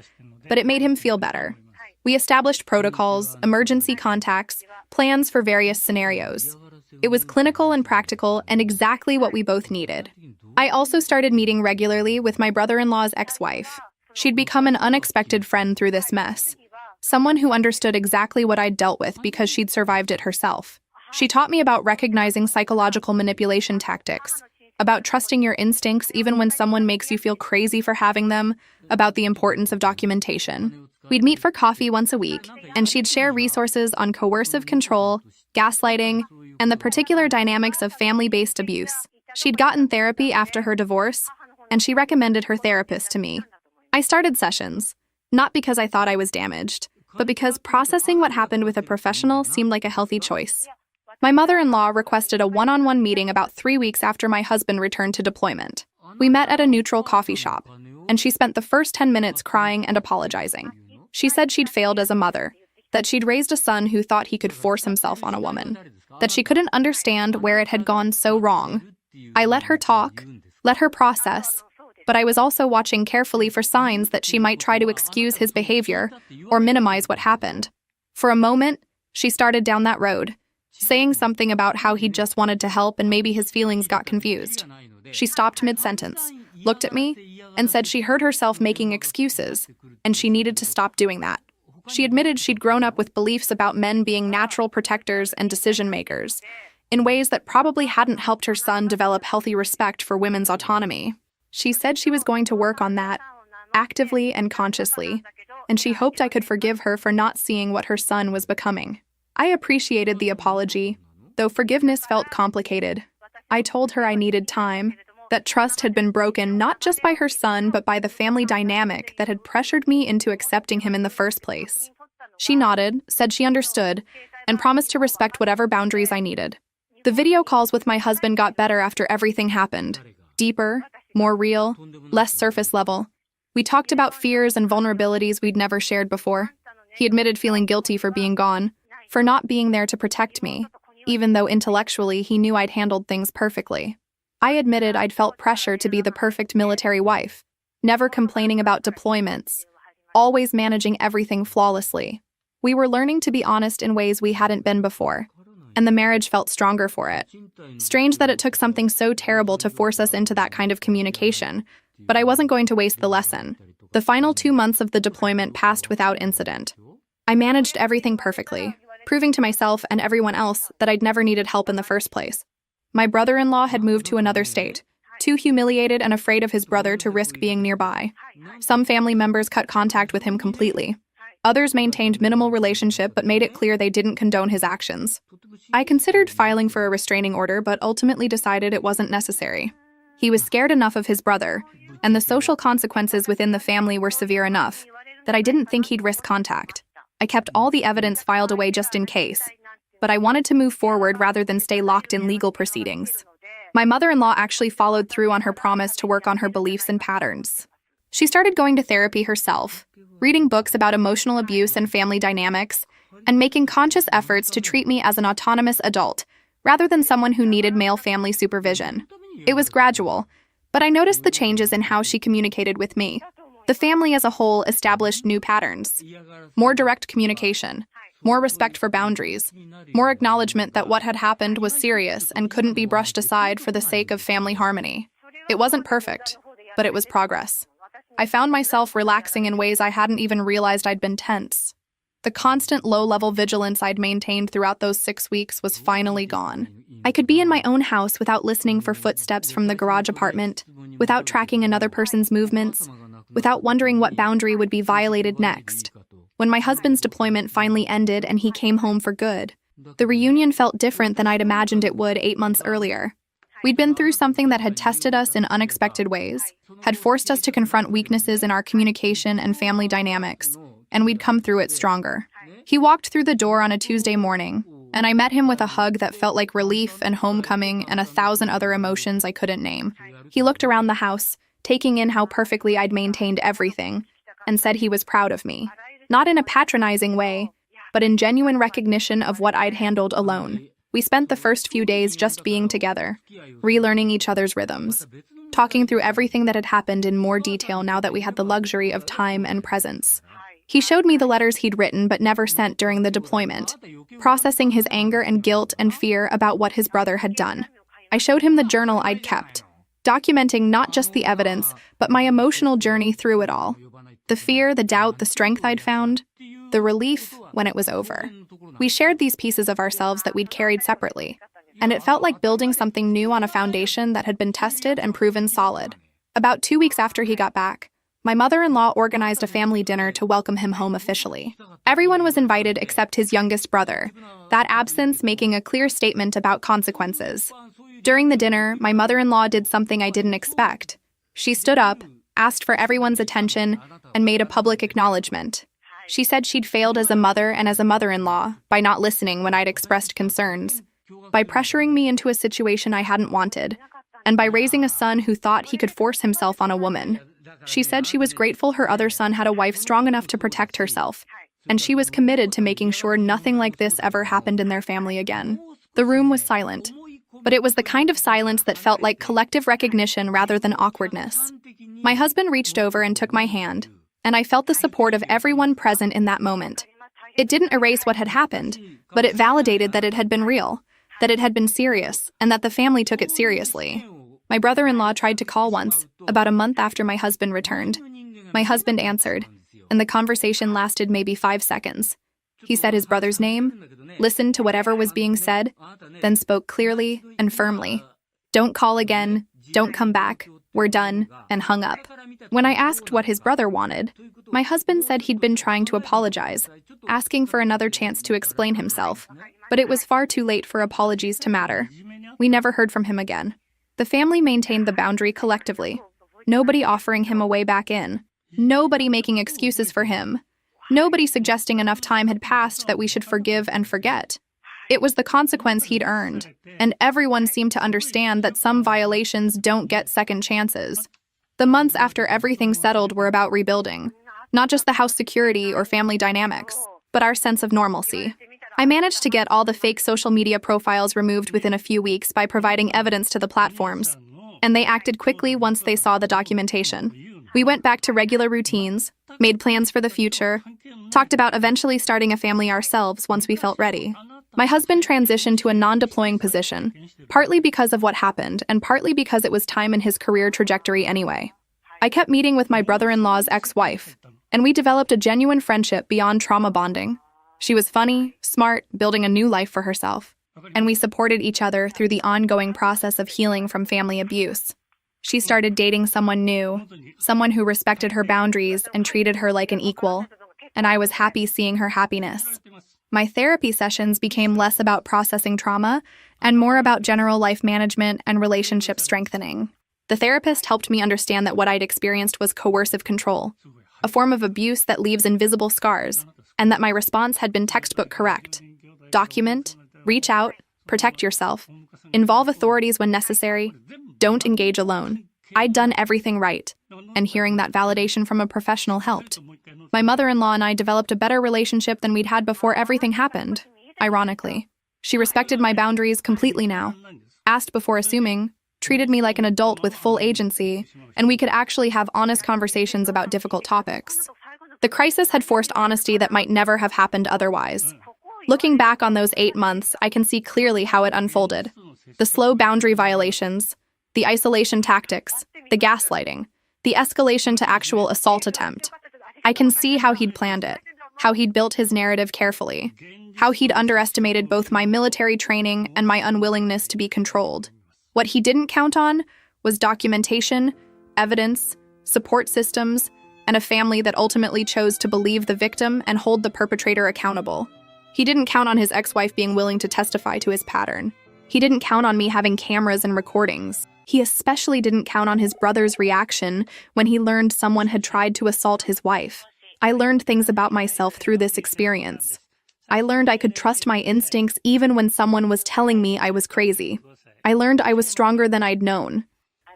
but it made him feel better. We established protocols, emergency contacts, plans for various scenarios. It was clinical and practical and exactly what we both needed. I also started meeting regularly with my brother-in-law's ex-wife. She'd become an unexpected friend through this mess. Someone who understood exactly what I'd dealt with because she'd survived it herself. She taught me about recognizing psychological manipulation tactics, about trusting your instincts even when someone makes you feel crazy for having them, about the importance of documentation. We'd meet for coffee once a week, and she'd share resources on coercive control, gaslighting, and the particular dynamics of family-based abuse. She'd gotten therapy after her divorce, and she recommended her therapist to me. I started sessions, not because I thought I was damaged, but because processing what happened with a professional seemed like a healthy choice. My mother-in-law requested a one-on-one meeting about 3 weeks after my husband returned to deployment. We met at a neutral coffee shop, and she spent the first 10 minutes crying and apologizing. She said she'd failed as a mother, that she'd raised a son who thought he could force himself on a woman, that she couldn't understand where it had gone so wrong. I let her talk, let her process, but I was also watching carefully for signs that she might try to excuse his behavior or minimize what happened. For a moment, she started down that road, saying something about how he just wanted to help and maybe his feelings got confused. She stopped mid-sentence, looked at me, and said she heard herself making excuses, and she needed to stop doing that. She admitted she'd grown up with beliefs about men being natural protectors and decision-makers, in ways that probably hadn't helped her son develop healthy respect for women's autonomy. She said she was going to work on that, actively and consciously, and she hoped I could forgive her for not seeing what her son was becoming. I appreciated the apology, though forgiveness felt complicated. I told her I needed time, that trust had been broken not just by her son, but by the family dynamic that had pressured me into accepting him in the first place. She nodded, said she understood, and promised to respect whatever boundaries I needed. The video calls with my husband got better after everything happened. Deeper, more real, less surface level. We talked about fears and vulnerabilities we'd never shared before. He admitted feeling guilty for being gone, for not being there to protect me, even though intellectually he knew I'd handled things perfectly. I admitted I'd felt pressure to be the perfect military wife, never complaining about deployments, always managing everything flawlessly. We were learning to be honest in ways we hadn't been before, and the marriage felt stronger for it. Strange that it took something so terrible to force us into that kind of communication, but I wasn't going to waste the lesson. The final 2 months of the deployment passed without incident. I managed everything perfectly, proving to myself and everyone else that I'd never needed help in the first place. My brother-in-law had moved to another state, too humiliated and afraid of his brother to risk being nearby. Some family members cut contact with him completely. Others maintained minimal relationship but made it clear they didn't condone his actions. I considered filing for a restraining order but ultimately decided it wasn't necessary. He was scared enough of his brother, and the social consequences within the family were severe enough that I didn't think he'd risk contact. I kept all the evidence filed away just in case, but I wanted to move forward rather than stay locked in legal proceedings. My mother-in-law actually followed through on her promise to work on her beliefs and patterns. She started going to therapy herself, reading books about emotional abuse and family dynamics, and making conscious efforts to treat me as an autonomous adult, rather than someone who needed male family supervision. It was gradual, but I noticed the changes in how she communicated with me. The family as a whole established new patterns. More direct communication, more respect for boundaries, more acknowledgement that what had happened was serious and couldn't be brushed aside for the sake of family harmony. It wasn't perfect, but it was progress. I found myself relaxing in ways I hadn't even realized I'd been tense. The constant low-level vigilance I'd maintained throughout those 6 weeks was finally gone. I could be in my own house without listening for footsteps from the garage apartment, without tracking another person's movements, without wondering what boundary would be violated next. When my husband's deployment finally ended and he came home for good, the reunion felt different than I'd imagined it would 8 months earlier. We'd been through something that had tested us in unexpected ways, had forced us to confront weaknesses in our communication and family dynamics, and we'd come through it stronger. He walked through the door on a Tuesday morning, and I met him with a hug that felt like relief and homecoming and 1,000 other emotions I couldn't name. He looked around the house, taking in how perfectly I'd maintained everything, and said he was proud of me. Not in a patronizing way, but in genuine recognition of what I'd handled alone. We spent the first few days just being together, relearning each other's rhythms, talking through everything that had happened in more detail now that we had the luxury of time and presence. He showed me the letters he'd written but never sent during the deployment, processing his anger and guilt and fear about what his brother had done. I showed him the journal I'd kept, documenting not just the evidence, but my emotional journey through it all. The fear, the doubt, the strength I'd found, the relief when it was over. We shared these pieces of ourselves that we'd carried separately, and it felt like building something new on a foundation that had been tested and proven solid. About 2 weeks after he got back, my mother-in-law organized a family dinner to welcome him home officially. Everyone was invited except his youngest brother, that absence making a clear statement about consequences. During the dinner, my mother-in-law did something I didn't expect. She stood up, asked for everyone's attention, and made a public acknowledgement. She said she'd failed as a mother and as a mother-in-law by not listening when I'd expressed concerns, by pressuring me into a situation I hadn't wanted, and by raising a son who thought he could force himself on a woman. She said she was grateful her other son had a wife strong enough to protect herself, and she was committed to making sure nothing like this ever happened in their family again. The room was silent, but it was the kind of silence that felt like collective recognition rather than awkwardness. My husband reached over and took my hand, and I felt the support of everyone present in that moment. It didn't erase what had happened, but it validated that it had been real, that it had been serious, and that the family took it seriously. My brother-in-law tried to call once, about a month after my husband returned. My husband answered, and the conversation lasted maybe 5 seconds. He said his brother's name, listened to whatever was being said, then spoke clearly and firmly. "Don't call again, don't come back, we're done," and hung up. When I asked what his brother wanted, my husband said he'd been trying to apologize, asking for another chance to explain himself, but it was far too late for apologies to matter. We never heard from him again. The family maintained the boundary collectively. Nobody offering him a way back in. Nobody making excuses for him. Nobody suggesting enough time had passed that we should forgive and forget. It was the consequence he'd earned, and everyone seemed to understand that some violations don't get second chances. The months after everything settled were about rebuilding, not just the house security or family dynamics, but our sense of normalcy. I managed to get all the fake social media profiles removed within a few weeks by providing evidence to the platforms, and they acted quickly once they saw the documentation. We went back to regular routines, made plans for the future, talked about eventually starting a family ourselves once we felt ready. My husband transitioned to a non-deploying position, partly because of what happened and partly because it was time in his career trajectory anyway. I kept meeting with my brother-in-law's ex-wife, and we developed a genuine friendship beyond trauma bonding. She was funny, smart, building a new life for herself, and we supported each other through the ongoing process of healing from family abuse. She started dating someone new, someone who respected her boundaries and treated her like an equal, and I was happy seeing her happiness. My therapy sessions became less about processing trauma and more about general life management and relationship strengthening. The therapist helped me understand that what I'd experienced was coercive control, a form of abuse that leaves invisible scars, and that my response had been textbook correct. Document, reach out, protect yourself, involve authorities when necessary, don't engage alone. I'd done everything right, and hearing that validation from a professional helped. My mother-in-law and I developed a better relationship than we'd had before everything happened, ironically. She respected my boundaries completely now, asked before assuming, treated me like an adult with full agency, and we could actually have honest conversations about difficult topics. The crisis had forced honesty that might never have happened otherwise. Looking back on those 8 months, I can see clearly how it unfolded. The slow boundary violations, the isolation tactics, the gaslighting, the escalation to actual assault attempt. I can see how he'd planned it, how he'd built his narrative carefully, how he'd underestimated both my military training and my unwillingness to be controlled. What he didn't count on was documentation, evidence, support systems, and a family that ultimately chose to believe the victim and hold the perpetrator accountable. He didn't count on his ex-wife being willing to testify to his pattern. He didn't count on me having cameras and recordings. He especially didn't count on his brother's reaction when he learned someone had tried to assault his wife. I learned things about myself through this experience. I learned I could trust my instincts even when someone was telling me I was crazy. I learned I was stronger than I'd known,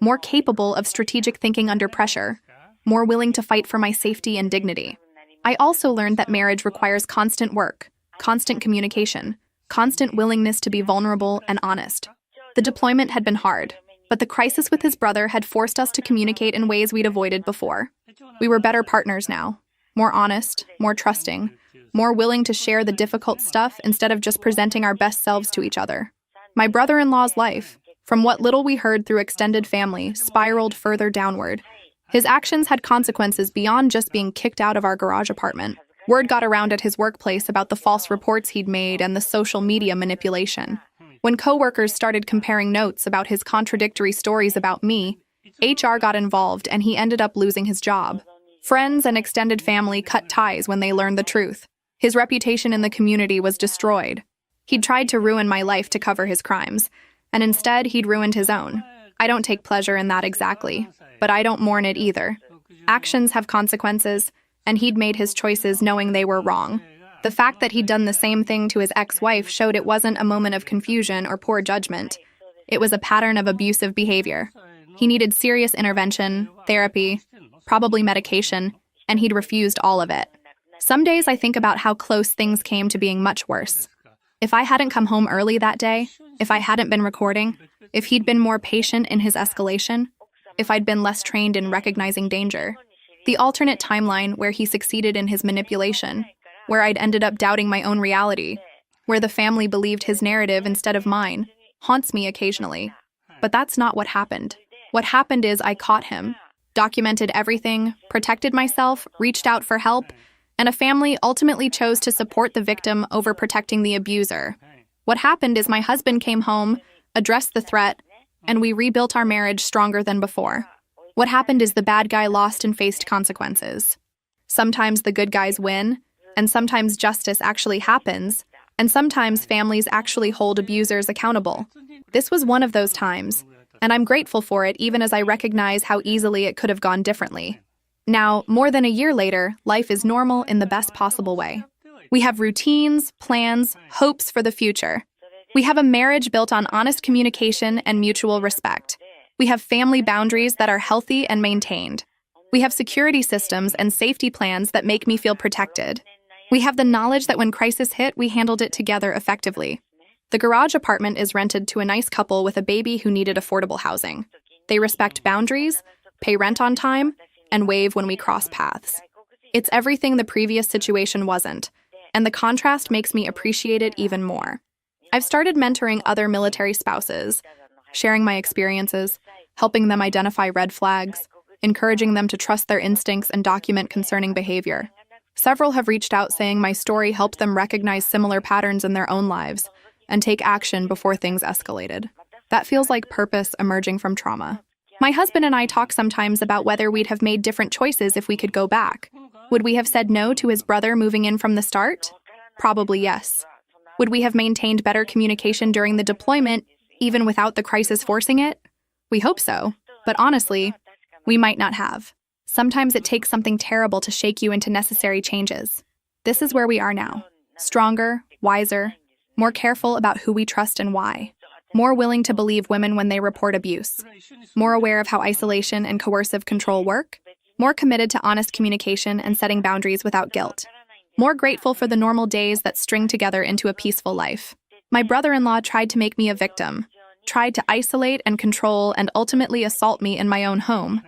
more capable of strategic thinking under pressure, more willing to fight for my safety and dignity. I also learned that marriage requires constant work, constant communication, constant willingness to be vulnerable and honest. The deployment had been hard, but the crisis with his brother had forced us to communicate in ways we'd avoided before. We were better partners now, more honest, more trusting, more willing to share the difficult stuff instead of just presenting our best selves to each other. My brother-in-law's life, from what little we heard through extended family, spiraled further downward. His actions had consequences beyond just being kicked out of our garage apartment. Word got around at his workplace about the false reports he'd made and the social media manipulation. When coworkers started comparing notes about his contradictory stories about me, HR got involved and he ended up losing his job. Friends and extended family cut ties when they learned the truth. His reputation in the community was destroyed. He'd tried to ruin my life to cover his crimes, and instead he'd ruined his own. I don't take pleasure in that exactly, but I don't mourn it either. Actions have consequences, and he'd made his choices knowing they were wrong. The fact that he'd done the same thing to his ex-wife showed it wasn't a moment of confusion or poor judgment. It was a pattern of abusive behavior. He needed serious intervention, therapy, probably medication, and he'd refused all of it. Some days I think about how close things came to being much worse. If I hadn't come home early that day, if I hadn't been recording, if he'd been more patient in his escalation, if I'd been less trained in recognizing danger, the alternate timeline where he succeeded in his manipulation, where I'd ended up doubting my own reality, where the family believed his narrative instead of mine, haunts me occasionally. But that's not what happened. What happened is I caught him, documented everything, protected myself, reached out for help, and a family ultimately chose to support the victim over protecting the abuser. What happened is my husband came home, addressed the threat, and we rebuilt our marriage stronger than before. What happened is the bad guy lost and faced consequences. Sometimes the good guys win, and sometimes justice actually happens, and sometimes families actually hold abusers accountable. This was one of those times, And I'm grateful for it even as I recognize how easily it could have gone differently. Now, more than a year later, life is normal in the best possible way. We have routines, plans, hopes for the future. We have a marriage built on honest communication and mutual respect. We have family boundaries that are healthy and maintained. We have security systems and safety plans that make me feel protected. We have the knowledge that when crisis hit, we handled it together effectively. The garage apartment is rented to a nice couple with a baby who needed affordable housing. They respect boundaries, pay rent on time, and wave when we cross paths. It's everything the previous situation wasn't, and the contrast makes me appreciate it even more. I've started mentoring other military spouses, sharing my experiences, helping them identify red flags, encouraging them to trust their instincts and document concerning behavior. Several have reached out saying my story helped them recognize similar patterns in their own lives and take action before things escalated. That feels like purpose emerging from trauma. My husband and I talk sometimes about whether we'd have made different choices if we could go back. Would we have said no to his brother moving in from the start? Probably yes. Would we have maintained better communication during the deployment, even without the crisis forcing it? We hope so, but honestly, we might not have. Sometimes it takes something terrible to shake you into necessary changes. This is where we are now. Stronger, wiser, more careful about who we trust and why. More willing to believe women when they report abuse. More aware of how isolation and coercive control work. More committed to honest communication and setting boundaries without guilt. More grateful for the normal days that string together into a peaceful life. My brother-in-law tried to make me a victim, tried to isolate and control and ultimately assault me in my own home.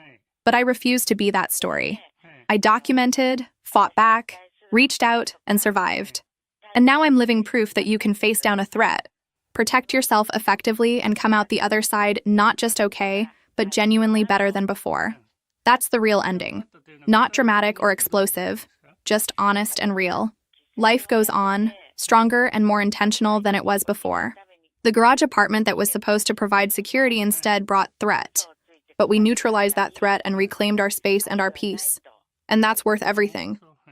But I refused to be that story. I documented, fought back, reached out, and survived. And now I'm living proof that you can face down a threat, protect yourself effectively, and come out the other side not just okay, but genuinely better than before. That's the real ending. Not dramatic or explosive, just honest and real. Life goes on, stronger and more intentional than it was before. The garage apartment that was supposed to provide security instead brought threat. But we neutralized that threat and reclaimed our space and our peace. And that's worth everything.